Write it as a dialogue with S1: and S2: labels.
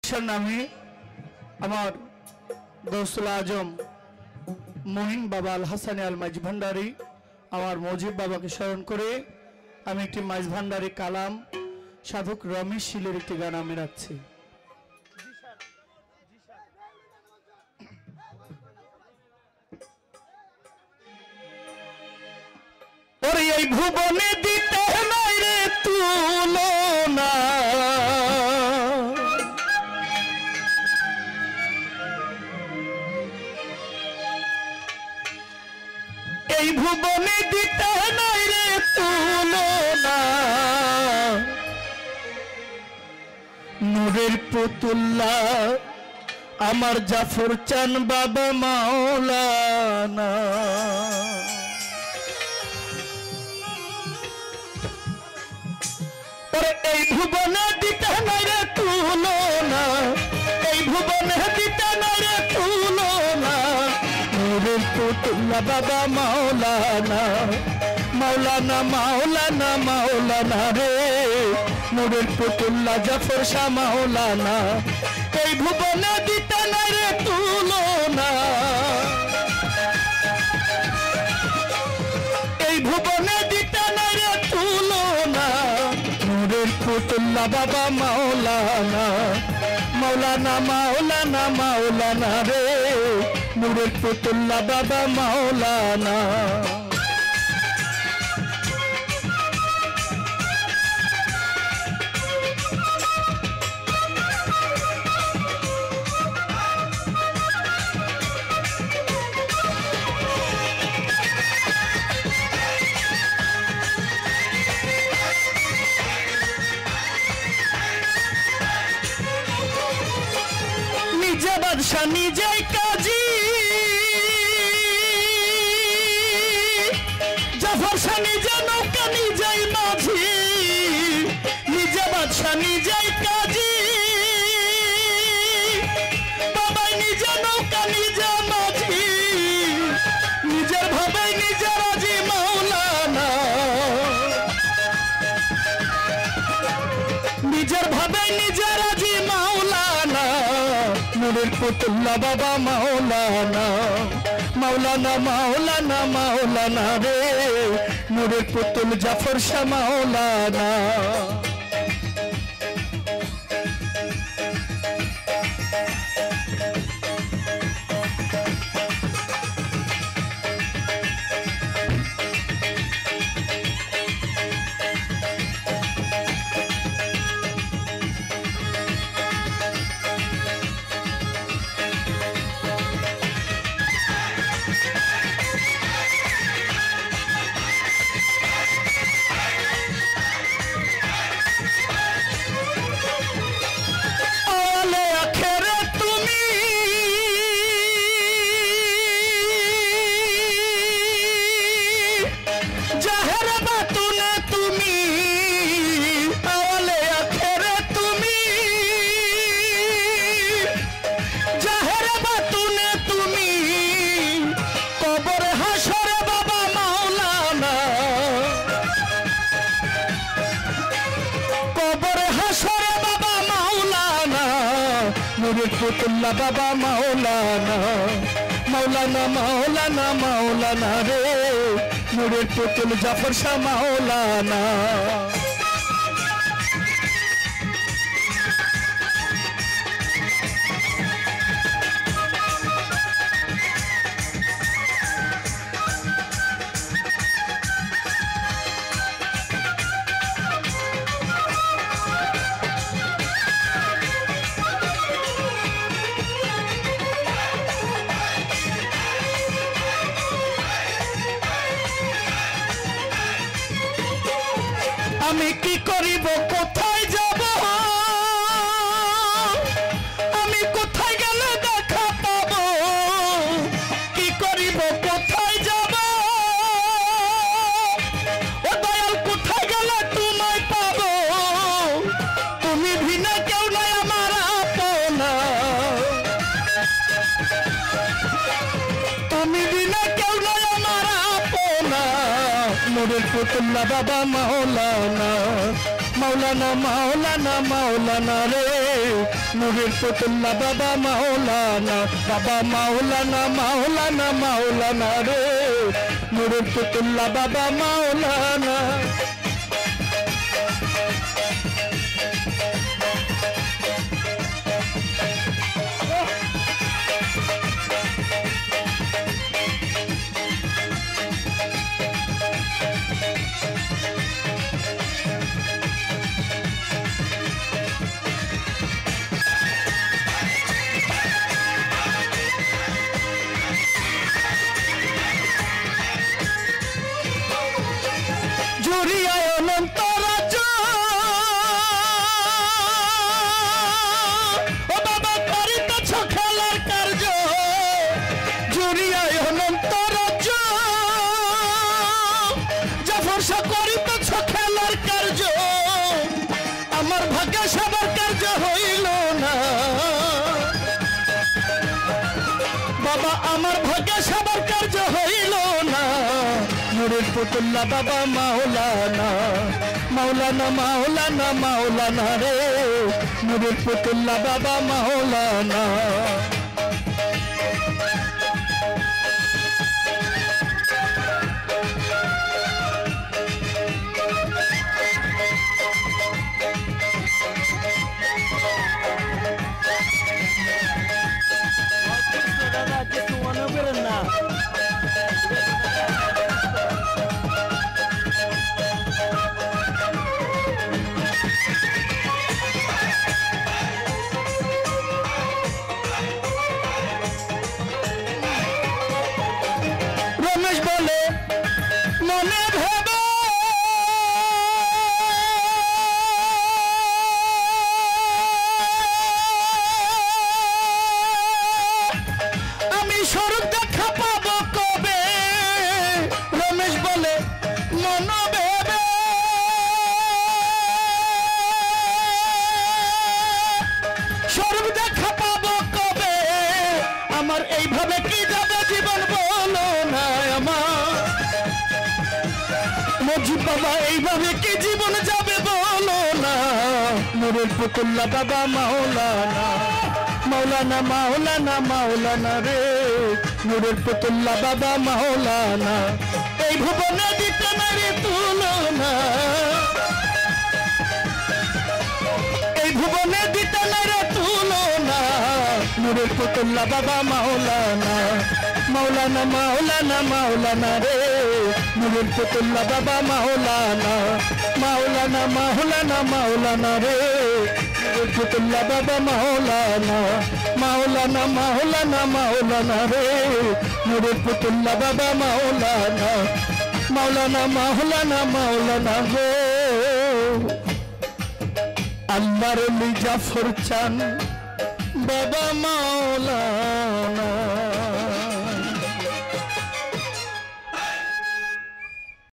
S1: ইচ্ছার নামে আমার দোস্তুল আজম মহিন বাবা আল হাসানি আল মাইজ ভান্ডারী আমার মজিব বাবাকে স্মরণ করে আমি একটি মাইজ ভান্ডারী কালাম সাধক রমেশ শীলের একটি গান আমি রাখছি। ওরে এই ভুবনে দিতে নাই রে তুলনা, এই ভুবনে দিতে নাই রে তুলনা, নূরের পুতুল্লা আমার জাফর চান বাবা মাওলানা। এই ভুবনে দিতে নাই রে তুলনা, এই ভুবনে দিতে নাই রে তুলনা, নূরের পুতুল্লা বাবা মাওলানা, মাওলানা মাওলানা মাওলানা রে, নূরের পুতুল্লা জাফর শাহ মাওলানা। এই ভুবনে দিতে নাই রে তুলনা, এই ভুবনে দিতে নাই রে তুলনা, নূরের পুতুল্লা বাবা মাওলানা, মাওলানা মাওলানা মাওলানা রে, নূরের পুতুল্লা বাবা মাওলানা। নিজে বাদশা নিজেই কাজী, জাফর শাহ নিজে নৌকা নিজেই মাঝি, নিজে বাদশা নিজেই কাজী, বাবাই নিজে নৌকা নিজে মাঝি, নিজের ভাবে নিজে রাজি মাওলানা, নিজের ভাবে নিজে রাজি মাওলানা, নূরের পুতুল্লা বাবা মাওলানা, মাওলানা মাওলানা মাওলানা রে, নূরের পুতুল জাফর শাহ মাওলানা। নূরের পুতুল্লা বাবা মাওলানা, মাওলানা মাওলানা মাওলানা রে, নূরের পুতুল জাফর শাহ মাওলানা। আমি কি করিব কোথায় যাব, আমি কোথায় গেলে দেখা পাব, কি করিব কোথায় যাব, ও দয়াল কোথায় গেলে তোমায় পাব, তুমি ভিন্ন কেউ নাই আমার আপনা, তুমি ভিন্ন কেউ নাই আমার আপনা, নূরের পুতুল্লা বাবা মাওলানা, মাওলানা মাওলানা মাওলানা রে নূরের পুতুল্লা বাবা মাওলানা বাবা মাওলানা মাওলানা মাওলানা রে নূরের পুতুল্লা বাবা মাওলানা জুড়িয়ায় অনন্ত রাজ্য ও বাবা করিতেছ খেলার কার্য জুড়িয়ায় অনন্ত রাজ্য জাফর শাহ করিতেছ খেলার কার্য আমার ভাগ্যে সবার কার্য হইল না বাবা আমার ভাগ্যে সবার কার্য হইল না নূরের পুতুল্লা বাবা মাওলানা মাওলানা মাওলানা মাওলানা রে নূরের পুতুল্লা বাবা মাওলানা রমেশ বলে মনে ভেবে আমি স্বরূপ দেখা পাবো কবে রমেশ বলে মন ভেবে স্বরূপ দেখা পাবো কবে আমার এইভাবে কি যাবে জীবন বলো না আমার মজিদ বাবা এইভাবে কি জীবন যাবে বলো না নূরের পুতুল্লা বাবা মাওলানা মাওলানা মাওলানা মাওলানা রে নূরের পুতুল্লা বাবা মাওলানা এই ভুবনে দিতে না রে তুলনা এই ভুবনে দিতে না রে তুলনা নূরের পুতুল্লা বাবা মাওলানা মাওলানা মাওলানা মাওলানা রে নূরের পুতুল্লা বাবা মাওলানা মাওলানা মাওলানা মাওলানা রে নূরের পুতুল্লা বাবা মাওলানা মাওলানা মাওলানা মাওলানা রে নূরের পুতুল্লা বাবা মাওলানা মাওলানা মাওলানা মাওলানা গো আল্লাহর জাফর চান বাবা মাওলানা